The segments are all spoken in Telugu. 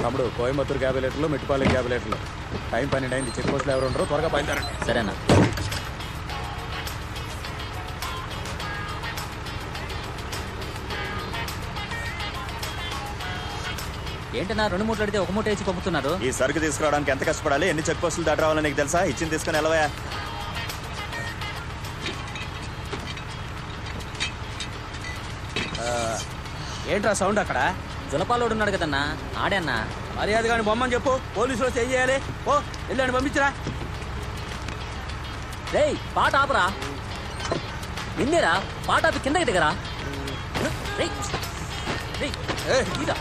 తమ్ముడు కోయంబత్తూరు 50 లీటర్లు, మెట్టుపాలెం 50 లీటర్లు. టైం 12 అయింది. చెక్ పోస్టులు ఎవరు ఉండరు, త్వరగా బయలుదేరండి. సరేనా? ఏంటన్నా 2 మూటలు అడితే 1 మూట వేసి పంపుతున్నారు? ఈ సరుకు తీసుకురావడానికి ఎంత కష్టపడాలి, ఎన్ని చెక్ పోస్టులు దాటి రావాలని నీకు తెలుసా? ఇచ్చింది తీసుకుని వెళ్ళవా. ఏంట్రా సౌండ్ అక్కడ? జులపాలోడు ఉన్నాడు కదన్నా, ఆడే అన్నా. మర్యాద కానీ బొమ్మని చెప్పు, పోలీసులు వస్తే ఏం చేయాలి? ఓ వెళ్ళండి, పంపించరా. రేయ్ పాట ఆపరా, నిన్నేరా పాట ఆపి కిందకి దిగరా. రేయ్ రేయ్ ఇదా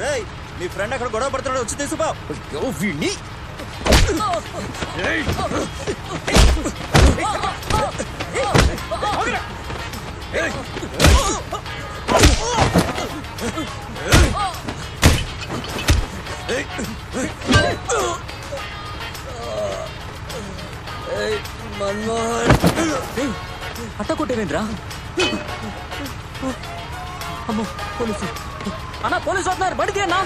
రేయ్, నీ ఫ్రెండ్ అక్కడ గొడవ పడుతున్నాడు, వచ్చి తీసుకుపో. వీడిని అట్ట కొట్టేవేంట్రా? అమ్మో పోలీసు అన్నా, పోలీసు వస్తున్నారు, బడికి అన్నా.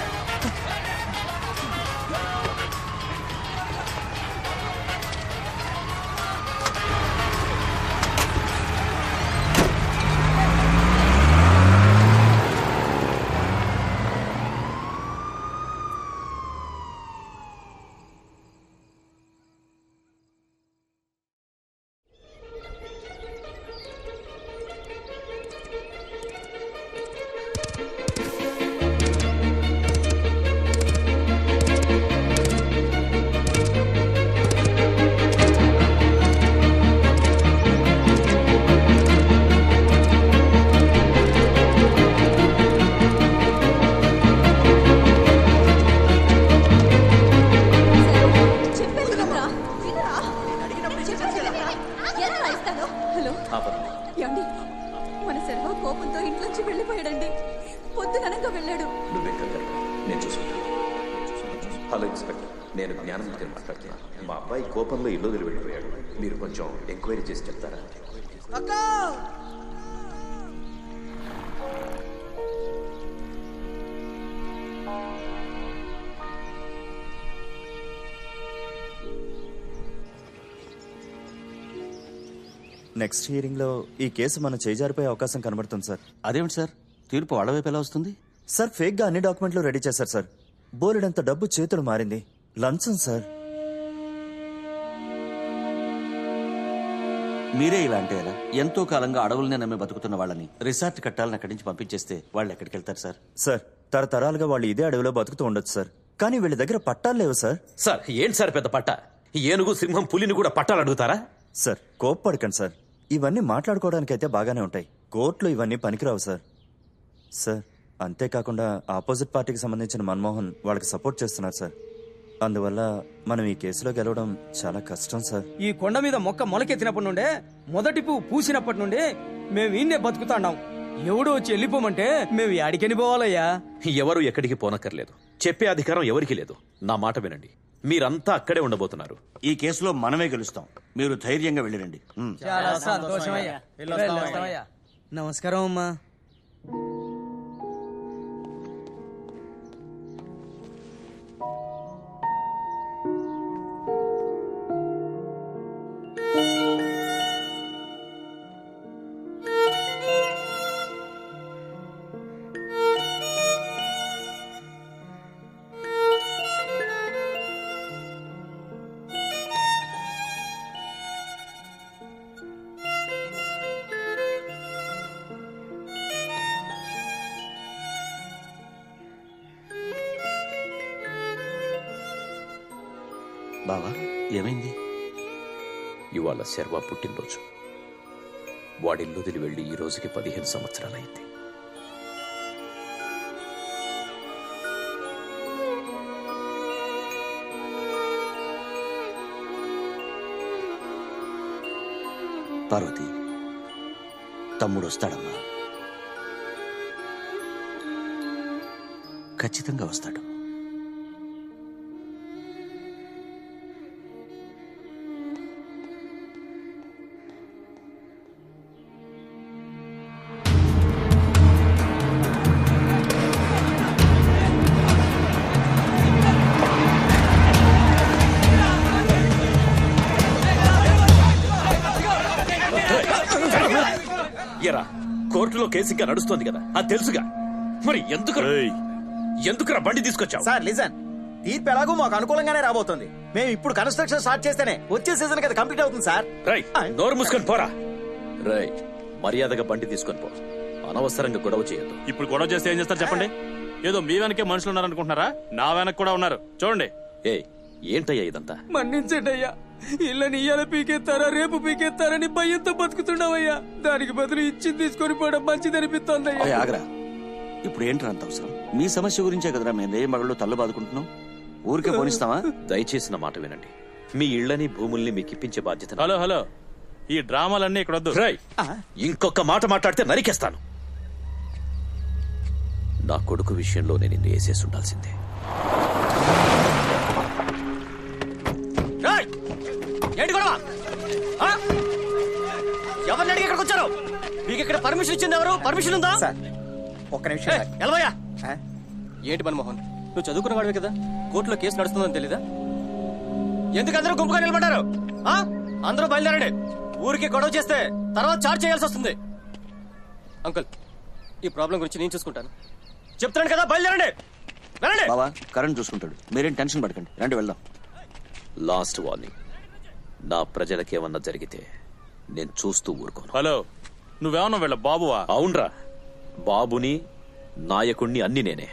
మన సెలవు కోపంతో ఇంట్లోంచి వెళ్ళిపోయాడండి. పొద్దుననగా వెళ్ళాడు. నేను చూసుకుంటాను. హలో ఇన్స్పెక్టర్, నేను జ్ఞానమూర్తిని మాట్లాడుతున్నాను. మా అబ్బాయి కోపంలో ఇల్లు వదిలి వెళ్ళిపోయాడు. మీరు కొంచెం ఎంక్వైరీ చేసి చెప్తారా? నెక్స్ట్ హియరింగ్ లో ఈ కేసు మనం చేజారిపోయే అవకాశం కనబడుతుంది సార్. అదేమిటి సార్, తీర్పు వాళ్ళ వైపు ఎలా వస్తుంది? సార్, ఫేక్ గా అన్ని డాక్యుమెంట్లు రెడీ చేశారు సార్. బోలెడంత డబ్బు చేతులు మారింది. లంచం సార్. మీరే ఇలా అంటే ఎలా? ఎంతో కాలంగా అడవులనే నమ్మి బతుకుతున్న వాళ్ళని రిసార్ట్ కట్టాలని అక్కడి నుంచి పంపించేస్తే వాళ్ళు ఎక్కడికి వెళ్తారు సార్? సార్, తరతరాలుగా వాళ్ళు ఇదే అడవిలో బతుకుతూ ఉండొచ్చు సార్. కానీ వీళ్ళ దగ్గర పట్టాలు లేవు సార్. సార్ ఏంటి సార్ పెద్ద పట్ట? ఏనుగు, సింహం, పులిని కూడా పట్టాలు అడుగుతారా? సార్, కోప్పడకండి సార్. ఇవన్నీ మాట్లాడుకోవడానికైతే బాగానే ఉంటాయి. కోర్టులో ఇవన్నీ పనికిరావు సార్. సార్, అంతేకాకుండా ఆపోజిట్ పార్టీకి సంబంధించిన మన్మోహన్ వాళ్ళకి సపోర్ట్ చేస్తున్నారు సార్. అందువల్ల మనం ఈ కేసులో గెలవడం చాలా కష్టం సార్. ఈ కొండ మీద మొక్క మొలకెత్తినప్పటి నుండే, మొదటి పువ్వు పూసినప్పటి నుండి మేము ఈయన్నే బతుకుతాండాం. ఎవడో వచ్చి వెళ్ళిపోమంటే మేము యాడికని పోవాలయ్యా? ఎవరు ఎక్కడికి పోనక్కర్లేదు. చెప్పే అధికారం ఎవరికి లేదు. నా మాట వినండి. మీరంతా అక్కడే ఉండబోతున్నారు. ఈ కేసులో మనమే గెలుస్తాం. మీరు ధైర్యంగా వెళ్ళిరండి. చాలా సంతోషమయ్యా. నమస్కారం అమ్మా. బావా, ఏమైంది? ఇవాళ శర్వా పుట్టినరోజు. వాడిల్లు వదిలి వెళ్ళి ఈ రోజుకి 15 సంవత్సరాలైంది. పార్వతి, తమ్ముడు వస్తాడమ్మా. ఖచ్చితంగా వస్తాడు. ఎరా కోర్టులో కేసు ఇంకా నడుస్తోంది కదా అది తెలుసుగా. మరి ఎందుకురా బండి తీసుకొచ్చావు? సార్ లిజన్, తీర్పు ఎలాగో మాకు అనుకూలంగానే రాబోతుంది. మేము ఇప్పుడు కన్స్ట్రక్షన్ స్టార్ట్ చేస్తేనే వచ్చే సీజన్ కదా కంప్లీట్ అవుతుంది సార్. రై నోరు మూసుకొని పోరా. రై మర్యాదగా బండి తీసుకొని పో. అనవసరంగా గొడవ చేయొద్దు. ఇప్పుడు గొడవ చేస్తే ఏం చేస్తారు చెప్పండి? ఏదో మీ వెనకే మనుషులు ఉన్నారనుకుంటున్నారా? నా వెనక కూడా ఉన్నారు చూడండి. ఏంటయ్యా ఇదంతా? మన్నించండి ఇళ్ళని ఇయ్యాల పీకెత్తారా రేపు పీకెత్తారని భయంతో బతుకుతున్నావయ్యా. దానికి బదులు ఇచ్చింది తీసుకొని పోవడం మంచిదనిపిస్తోందయ్యా. ఆగరా, ఇప్పుడు ఏంట్రా అంత అవసరం? మీ సమస్య గురించే కదరా మేము ఏ మగళ్ళు తల్లు బాదుకుంటున్నాం. ఊరికే పోనిస్తావా? దయచేసి నా మాట వినండి. మీ ఇళ్లని భూముల్ని మీకు ఇప్పించే బాధ్యత. హలో ఈ డ్రామాలన్నీ ఇక్కడ వద్దు. రై ఇంకొక మాట మాట్లాడితే నరికేస్తాను. నా కొడుకు విషయంలో నేను నిన్ను వేసేసి ఉండాల్సిందే. ఏంటి గొడవ? ఎవరిని అడిగి ఇక్కడికి వచ్చారు? మీకు ఇక్కడ పర్మిషన్ ఇచ్చింది ఎవరు? పర్మిషన్ ఉందా? ఒక్క నిమిషం ఎలవయ్యా. ఏంటి మన్మోహన్, నువ్వు చదువుకున్న వాడివే కదా, కోర్టులో కేసు నడుస్తుందని తెలీదా? ఎందుకు అందరూ గుంపుగా నిలబడ్డారు? అందరూ బయలుదేరండి. ఊరికి గొడవ చేస్తే తర్వాత చార్జ్ చేయాల్సి వస్తుంది. అంకుల్, ఈ ప్రాబ్లం గురించి నేను చూసుకుంటాను. చెప్తున్నాను కదా, బయలుదేరండి. బావా కరణ్ చూసుకుంటాడు, మీరేం టెన్షన్ పడకండి, రండి వెళ్దాం. లాస్ట్ వార్నింగ్, నా ప్రజలకేమన్నా జరిగితే నేను చూస్తూ ఊరుకోను. హలో, నువ్వేమన్నా వీళ్ళ బాబువా? అవునరా, బాబుని నాయకుణ్ణి అన్ని నేనే.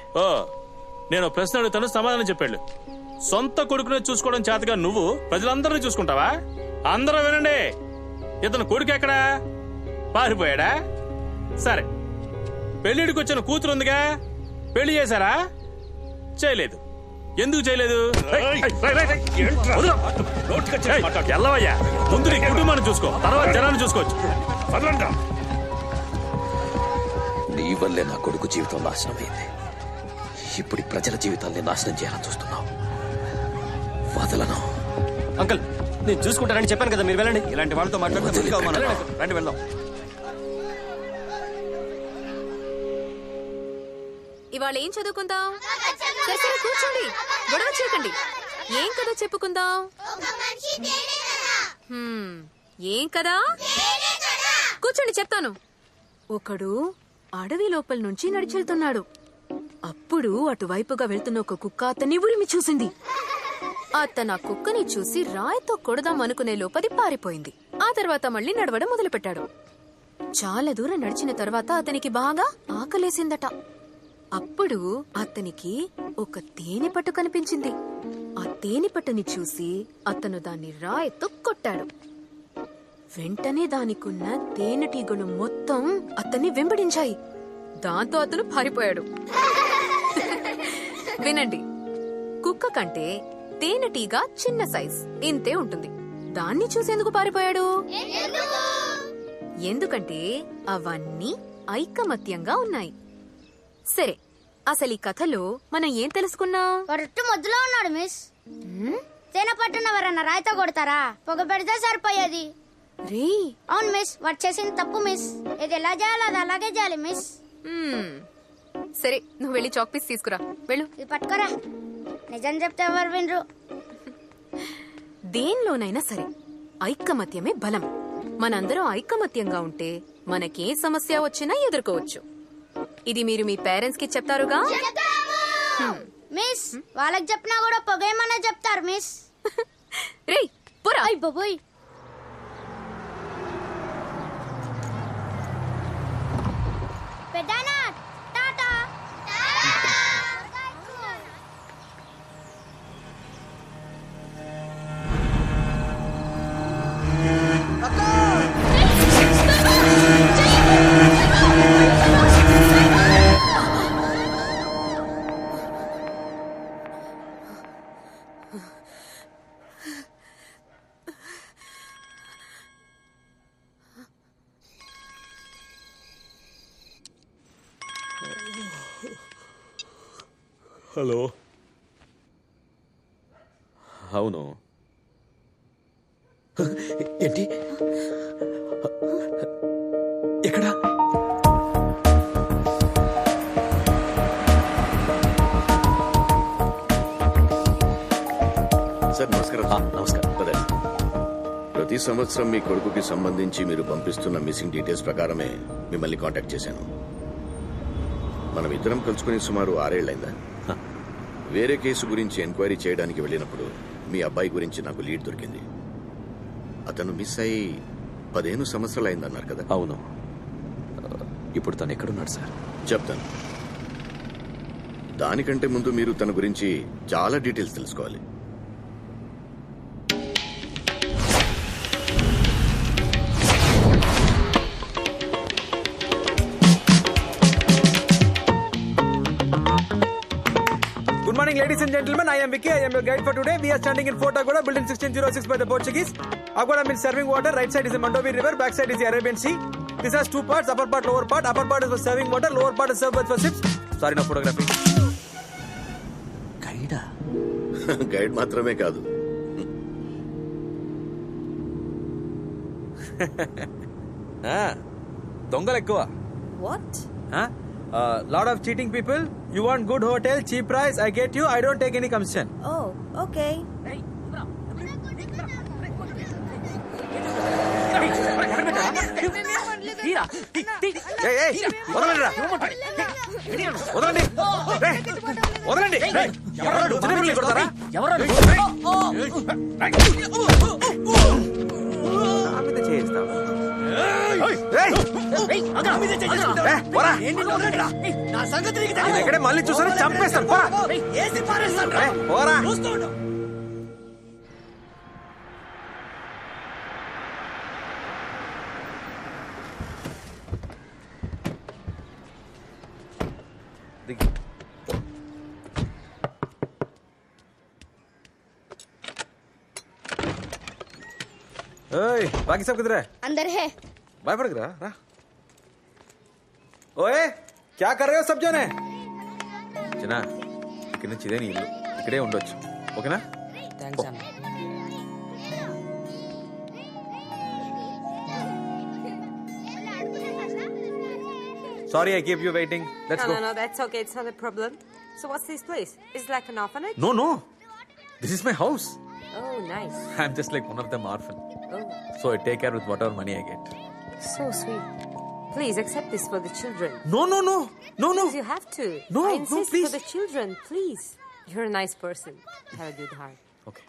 నేను ప్రశ్న అడుగుతాను, సమాధానం చెప్పాడు. సొంత కొడుకునే చూసుకోవడం చేతగా నువ్వు ప్రజలందరినీ చూసుకుంటావా? అందరూ వినండి, ఇతను కొడుకు ఎక్కడా? పారిపోయాడా? సరే, పెళ్లిడికి వచ్చిన కూతురు ఉందిగా, పెళ్లి చేశారా? చేయలేదు. ఎందుకు చేయలేదు? ఎల్లవయ్యా, ముందు నీ కుటుంబాన్ని చూసుకో, తర్వాత జనాన్ని చూసుకోవచ్చు. నీ వల్లే నా కొడుకు జీవితం నాశనమైంది. ఇప్పుడు ఈ ప్రజల జీవితాల్ని నాశనం చేయాలని చూస్తున్నావు. వదలను. అంకుల్, నేను చూసుకుంటానని చెప్పాను కదా, మీరు వెళ్ళండి. ఇలాంటి వాళ్ళతో మాట్లాడితే రండి వెళ్దాం. ఇవాళ ఏం చదువుకుందాం? సరే సరే కూర్చోండి, గొడవ చేయకండి. ఏం కదా చెప్పుకుందాం? ఏం కదా? కూర్చోండి చెప్తాను. ఒకడు అడవి లోపల నుంచి నడిచెళ్తున్నాడు. అప్పుడు అటువైపుగా వెళ్తున్న ఒక కుక్క అతన్ని ఉరిమి చూసింది. అతను ఆ కుక్కని చూసి రాయితో కొడదాం అనుకునే లోపది పారిపోయింది. ఆ తర్వాత మళ్ళీ నడవడం మొదలుపెట్టాడు. చాలా దూరం నడిచిన తర్వాత అతనికి బాగా ఆకలేసిందట. అప్పుడు అతనికి ఒక తేనెపట్టు కనిపించింది. ఆ తేనెపట్టుని చూసి అతను దాన్ని రాయితో కొట్టాడు. వెంటనే దానికున్న తేనెటీగలు మొత్తం అతన్ని వెంబడించాయి. దాంతో అతను పారిపోయాడు. వినండి, కుక్క కంటే తేనెటీగ చిన్న సైజ్ ఇంతే ఉంటుంది. దాన్ని చూసేందుకు పారిపోయాడు? ఎందుకంటే అవన్నీ ఐకమత్యంగా ఉన్నాయి. సరే, అసలు ఈ కథలో మనం ఏం తెలుసుకున్నాం? వరట్టు మొద్దులో ఉన్నాడు మిస్. తేనె పట్టున ఎవరన్నా రాయితో కొడతారా? పొగ పెడితే సరిపోయేది. రే, అవును మిస్, వాడు చేసింది తప్పు మిస్. ఇది ఎలా చేయాలో అది అలాగే చేయాలి మిస్. సరే, నువ్వు వెళ్ళి చాక్ పీస్ తీసుకురా, వెళ్ళు. ఇది పట్టుకోరా, నిజం చెప్తే ఎవరు వినరు. దేనిలోనైనా సరే ఐకమత్యమే బలం. మనందరం ఐకమత్యంగా ఉంటే మనకే సమస్య వచ్చినా ఎదుర్కోవచ్చు. ఇది మీరు మీ పేరెంట్స్ కి చెప్తారుగా? మిస్, వాళ్ళకి చెప్పినా కూడా పొగేమన్నా చెప్తారు మిస్. రే పురా, బాబోయ్. పెద్దనా టాటా. హలో, అవును. ఏంటి? ఎక్కడా? సార్ నమస్కారం. నమస్కారం. ప్రతి సంవత్సరం మీ కొడుకుకి సంబంధించి మీరు పంపిస్తున్న మిస్సింగ్ డీటెయిల్స్ ప్రకారమే మిమ్మల్ని కాంటాక్ట్ చేశాను. మనం ఇద్దరం కలుసుకుని సుమారు 6 ఏళ్లైందా? వేరే కేసు గురించి ఎంక్వైరీ చేయడానికి వెళ్ళినప్పుడు మీ అబ్బాయి గురించి నాకు లీడ్ దొరికింది. అతను మిస్ అయి 15 సంవత్సరాలు అయిందన్నారు కదా? అవును. ఇప్పుడు తను ఎక్కడున్నాడు సార్? చెప్తాను. దానికంటే ముందు మీరు తన గురించి చాలా డీటెయిల్స్ తెలుసుకోవాలి. Good morning, ladies and gentlemen. I am Vicky. I am your guide for today. We are standing in Fort Aguada, building 1606 by the Portuguese. Aguada means serving water. Right side is the Mandovi River. Back side is the Arabian Sea. This has 2 parts, upper part, lower part. Upper part is for serving water. Lower part is served for ships. Sorry, no photography. గైడా? గైడ్ మాత్రమే కాదు. దొంగలు ఎక్కువ. What? Lot of cheating people. You want good hotel, cheap price. I get you. I don't take any commission. Oh, okay. వదలండి. వదలండి. చిన్నపిల్లలు కొడతారా? నా మీద చేయిస్తావా? ఎక్కడే మళ్ళీ చూసాను చంపేస్తాను. పోరా. బాకీ సబ్ కిధర్ హై? अंदर है. భయపడకురా రా. ఓయే క్యా కర్ రహే హో సబ్ జనే? చిన్న ఇక్కడి నుంచి ఇదే నీ ఇల్లు, ఇక్కడే ఉండొచ్చు. ఓకేనా? థ్యాంక్స్ అన్న. Sorry, I keep you waiting. Let's go. No, that's okay. It's not a problem. So what's this place? It's like an orphanage? No. This is my house. Oh, nice. I'm just like one of them orphan. Oh, So I take care with whatever money I get. so sweet. Please accept this for the children. No. Please, you have to. No, I no, insist please. for the children. Please. You're a nice person. Have a good heart. Okay.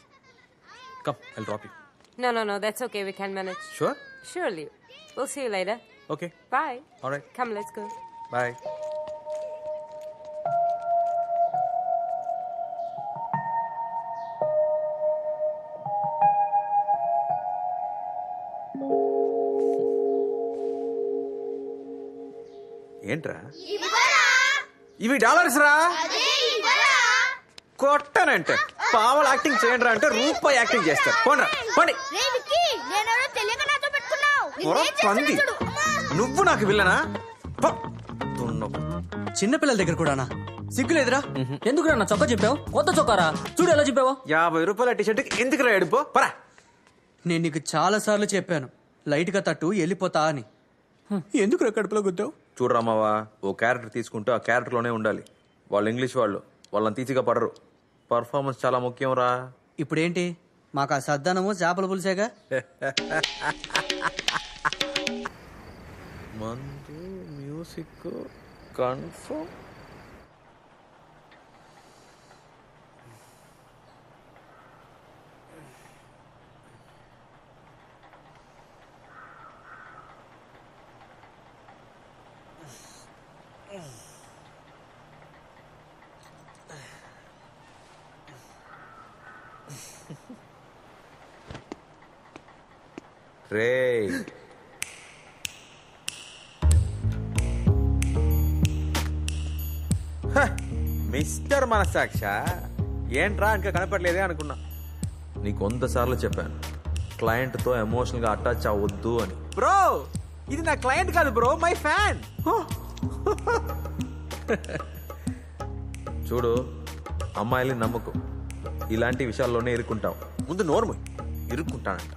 Come, I'll drop you. No. That's okay. We can manage. Sure? Surely. We'll see you later. Okay. Bye. All right. Come, let's go. Bye. ఏంట్రా ఇవి డాలర్స్ రా? కొట్టనంటే పావలు యాక్టింగ్ చేయండి రా అంటే రూపాయి యాక్టింగ్ చేస్తారు. పోండి పోండి. పంది నువ్వు నాకు విల్లనా? చిన్నపిల్లల దగ్గర కూడానా? సిగ్గులేదురా? ఎందుకు నా చొక్కా చెప్పావు? కొత్త చొక్కారా? చూడు ఎలా చెప్పావు. 50 రూపాయల టీషర్ట్ ఎందుకు రా ఎడిపో పరా. నేను నీకు చాలా సార్లు చెప్పాను లైట్ గా తట్టు వెళ్ళిపోతా అని. ఎందుకు రా కడుపులో గుద్దావు? చూడరామావా, ఓ క్యారెక్టర్ తీసుకుంటూ ఆ క్యారెక్టర్ లోనే ఉండాలి. వాళ్ళు ఇంగ్లీష్ వాళ్ళు, వాళ్ళని తీసిగా పడరు. పర్ఫార్మెన్స్ చాలా ముఖ్యం రా. ఇప్పుడేంటి మాకు ఆ సద్దానము చేపల పులిసేగా? మందు మ్యూజిక్ కన్ఫర్మ్. రే మిస్టర్ మనసాక్ష ఏంట్రా ఇంకా కనపడలేదే అనుకున్నా. నీకు 100 సార్లు చెప్పాను క్లయింట్ తో ఎమోషనల్ గా అటాచ్ అవ్వద్దు అని. బ్రో ఇది నా క్లయింట్ కాదు బ్రో, మై ఫ్యాన్. చూడు అమ్మాయిల్ని నమ్మకు, ఇలాంటి విషయాల్లోనే ఇరుక్కుంటావు. ముందు నోర్ము ఇరుక్కుంటానంట.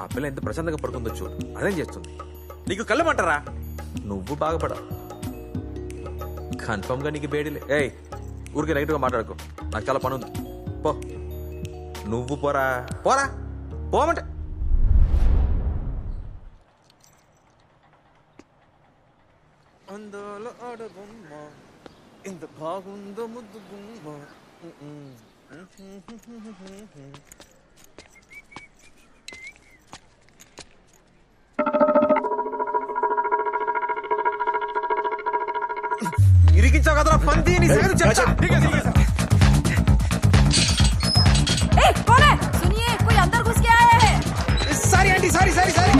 ఆ పిల్ల ఎంత ప్రశాంతంగా పడుకుందో చూడు, అదేం చేస్తుంది. నీకు కళ్ళమంటారా? నువ్వు బాగుపడవు కన్ఫర్మ్ గా. నీకు బేడీలే. ఏయ్ ఊరికి నెగిటివ్ గా మాట్లాడుకో, నాకు చాలా పని ఉంది. పో నువ్వు పోరా పోరా పోమంటే. అందాల ఆడబొమ్మ ఇంత బాగుందో ముద్దు గుమ్మ. ఇరికించావు కదరా పంది, నీ సంగతి చెప్తా. सुनिए कोई अंदर घुस के आया है sorry aunty, sorry sorry sorry.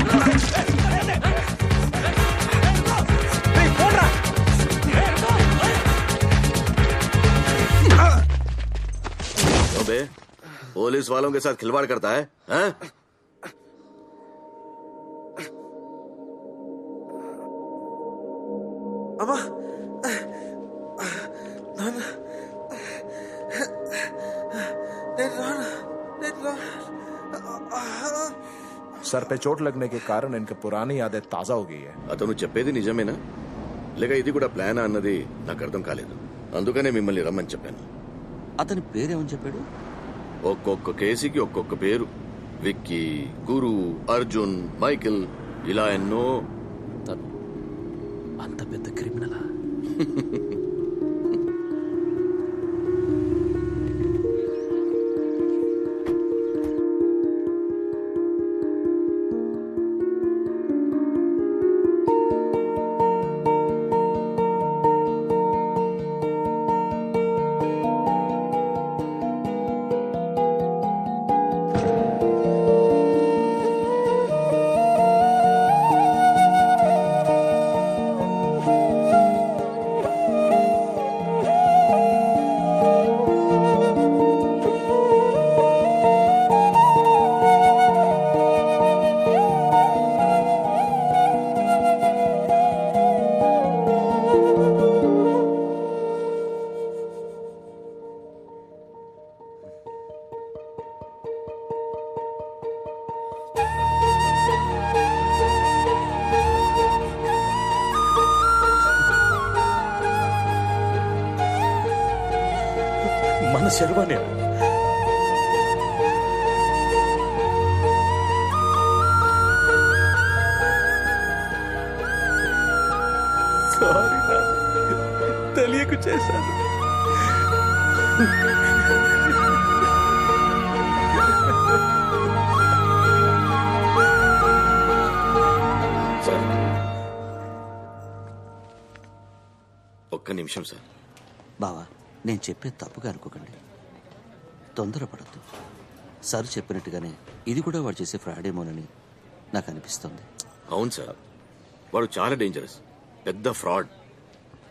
अबे पुलिस वालों के साथ खिलवाड़ करता है, हैं? అమ్మా सर पे चोट लगने के कारण इनकी पुरानी यादें ताजा हो गई है. అతను చెప్పేది నిజమేనా లేక ఇది కూడా ప్లానా అన్నది నాకు అర్థం కాలేదు. అందుకనే మిమ్మల్ని రమ్మని చెప్పాను. అతని పేరేమని చెప్పాడు? ఒక్కొక్క కేసుకి ఒక్కొక్క పేరు. విక్కీ, గురు, అర్జున్, మైకిల్, ఇలా ఎన్నో. తను అంత పెద్ద క్రిమినలా? మన శర్వానే. సారీ తెలియక చేశాను. సార్ ఒక్క నిమిషం సార్. బావా, నేను చెప్పేది తప్పుగా అనుకోకండి. తొందరపడద్దు. సార్ చెప్పినట్టుగానే ఇది కూడా వాడు చేసే ఫ్రాడేమోనని నాకు అనిపిస్తుంది. అవును సార్, వాడు చాలా డేంజరస్, పెద్ద ఫ్రాడ్.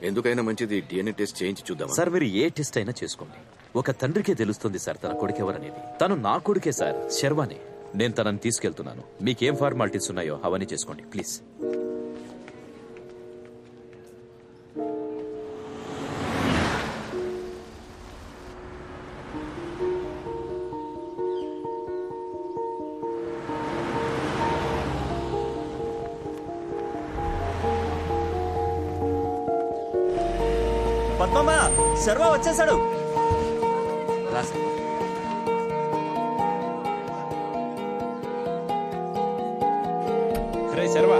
ఎందుకైనా మంచిది డిఎన్ఏ టెస్ట్ చేయించి చూద్దాం సార్ మీరు ఏ టెస్ట్ అయినా చేసుకోండి. ఒక తండ్రికే తెలుస్తుంది సార్ తన కొడుకెవరనేది. తను నా కొడుకే సార్, శర్వానే. నేను తనని తీసుకెళ్తున్నాను. మీకేం ఫార్మాలిటీస్ ఉన్నాయో అవన్నీ చేసుకోండి ప్లీజ్. పద్మమ్మ, శర్వా వచ్చేసాడు. రే శర్వా,